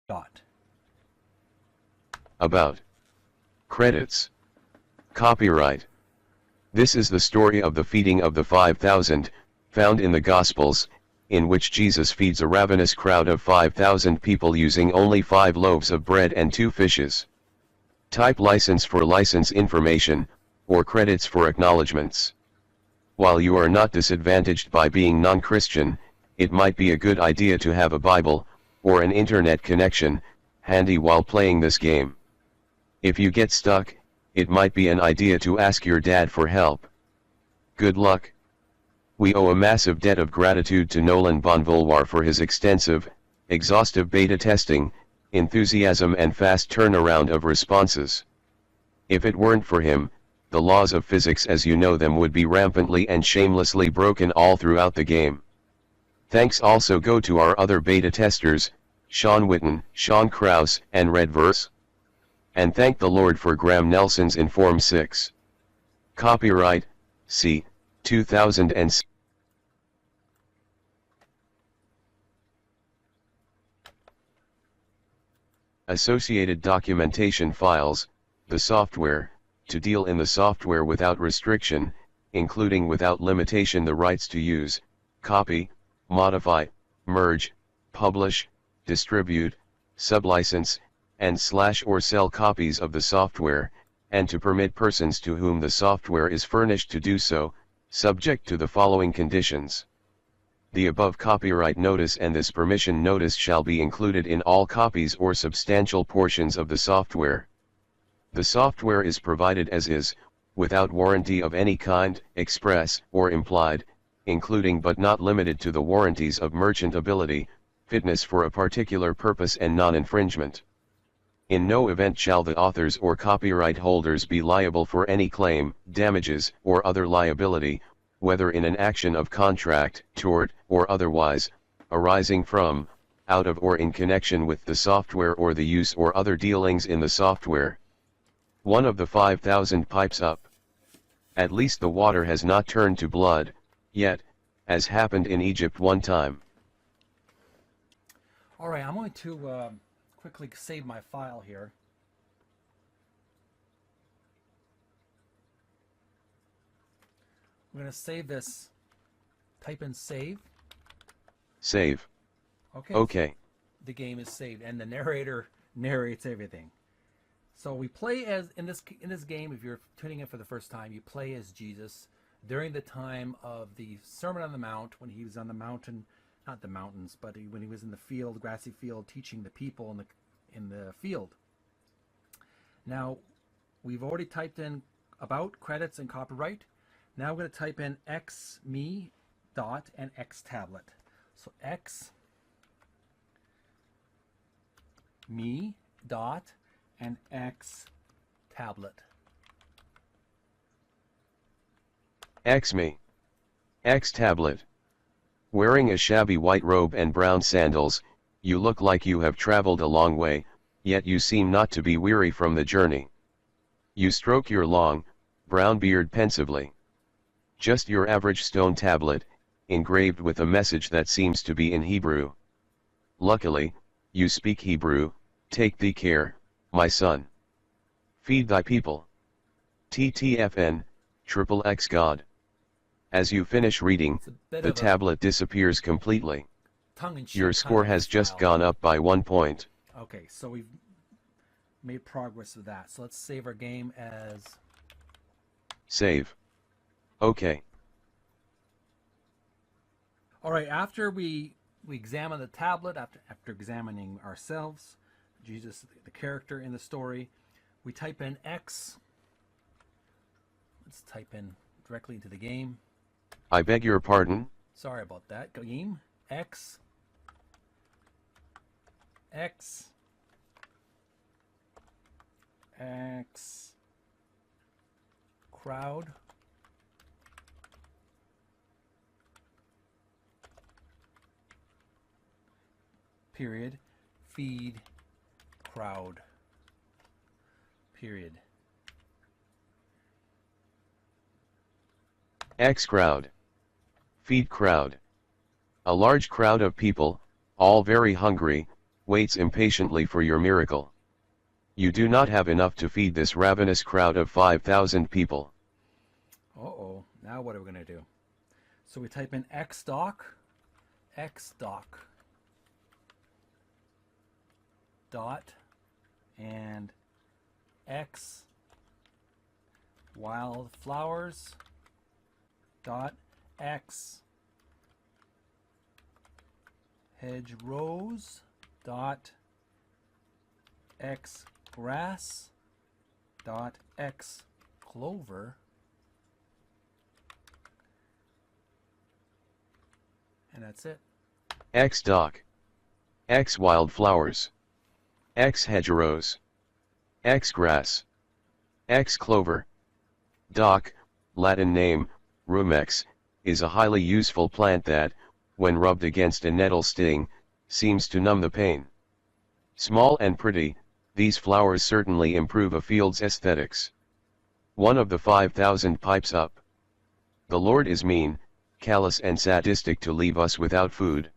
Dot. About. Credits. Copyright. This is the story of the feeding of the 5,000, found in the Gospels, in which Jesus feeds a ravenous crowd of 5,000 people using only 5 loaves of bread and 2 fishes. Type license for license information, or credits for acknowledgements. While you are not disadvantaged by being non-Christian, it might be a good idea to have a Bible, or an internet connection, handy while playing this game. If you get stuck, it might be an idea to ask your dad for help. Good luck. We owe a massive debt of gratitude to Nolan Bonvouloir for his extensive, exhaustive beta testing, enthusiasm and fast turnaround of responses. If it weren't for him, the laws of physics as you know them would be rampantly and shamelessly broken all throughout the game. Thanks also go to our other beta testers, Sean Witten, Sean Krause, and Redverse. And thank the Lord for Graham Nelson's Inform 6. Copyright, c. 2006. Associated documentation files, the software, to deal in the software without restriction, including without limitation the rights to use, copy, modify, merge, publish, distribute, sublicense, and / or sell copies of the software, and to permit persons to whom the software is furnished to do so, subject to the following conditions. The above copyright notice and this permission notice shall be included in all copies or substantial portions of the software. The software is provided as is, without warranty of any kind, express or implied, including but not limited to the warranties of merchantability, fitness for a particular purpose and non-infringement. In no event shall the authors or copyright holders be liable for any claim, damages, or other liability, whether in an action of contract, tort, or otherwise, arising from, out of or in connection with the software or the use or other dealings in the software. One of the 5,000 pipes up. At least the water has not turned to blood, yet, as happened in Egypt one time. Alright, I'm going to quickly save my file here. I'm going to save this. Type in save. Save. Okay. The game is saved and the narrator narrates everything. So we play as in this game, if you're tuning in for the first time, you play as Jesus during the time of the Sermon on the Mount, when he was on the mountain, not the mountains, but when he was in the field, grassy field, teaching the people in the field. Now, we've already typed in about, credits, and copyright. Now I'm going to type in x me dot and x tablet. So x me dot and X tablet. X-me. X-tablet. Wearing a shabby white robe and brown sandals, you look like you have traveled a long way, yet you seem not to be weary from the journey. You stroke your long, brown beard pensively. Just your average stone tablet, engraved with a message that seems to be in Hebrew. Luckily, you speak Hebrew. Take thee care, my son. Feed thy people. TTFN, XXX God. As you finish reading, the tablet disappears completely. Your score has just gone up by 1 point. Okay, so we've made progress with that. So let's save our game as... Save. Okay. Alright, after we examine the tablet, after examining ourselves, Jesus, the character in the story, we type in X. Let's type in directly into the game. I beg your pardon? Sorry about that. Game. X. X. X. Crowd. Period. Feed. Crowd. Period. X crowd. Feed crowd. A large crowd of people, all very hungry, waits impatiently for your miracle. You do not have enough to feed this ravenous crowd of 5,000 people. Uh-oh, now what are we going to do? So we type in xdoc, dot, and x wildflowers dot x hedgerows dot x grass dot x clover, and that's it. X dock, X wildflowers, X hedgerows, X grass, X clover. Dock, Latin name, rumex, is a highly useful plant that, when rubbed against a nettle sting, seems to numb the pain. Small and pretty, these flowers certainly improve a field's aesthetics. One of the 5,000 pipes up. The Lord is mean, callous and sadistic to leave us without food.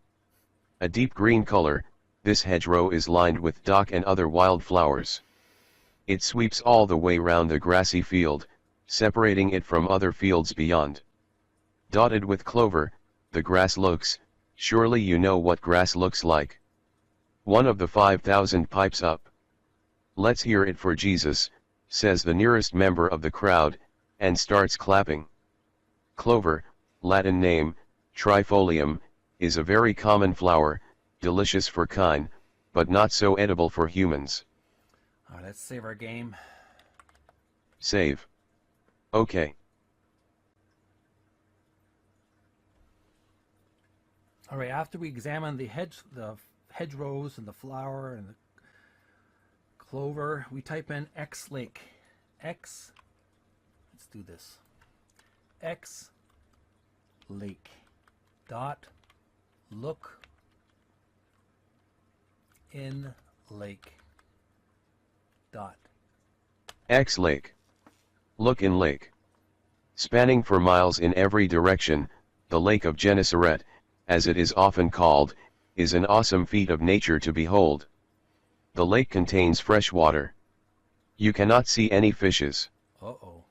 A deep green color, this hedgerow is lined with dock and other wildflowers. It sweeps all the way round the grassy field, separating it from other fields beyond. Dotted with clover, the grass looks, surely you know what grass looks like. One of the 5,000 pipes up. Let's hear it for Jesus, says the nearest member of the crowd, and starts clapping. Clover, Latin name, trifolium, is a very common flower, delicious for kine, but not so edible for humans. Alright, let's save our game. Save. Okay. Alright, after we examine the hedgerows and the flower and the clover, we type in X lake. Let's do this. X lake dot look in lake dot X lake. Look in lake. Spanning for miles in every direction, the Lake of Gennesaret, as it is often called, is an awesome feat of nature to behold. The lake contains fresh water. You cannot see any fishes. Uh-oh.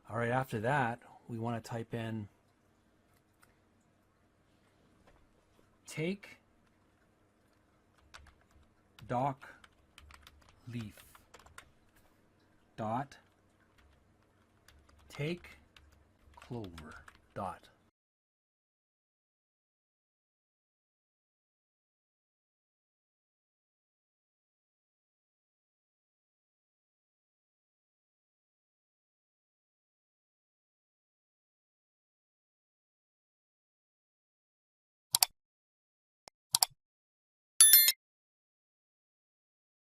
Alright, after that, we want to type in take dock leaf dot take clover dot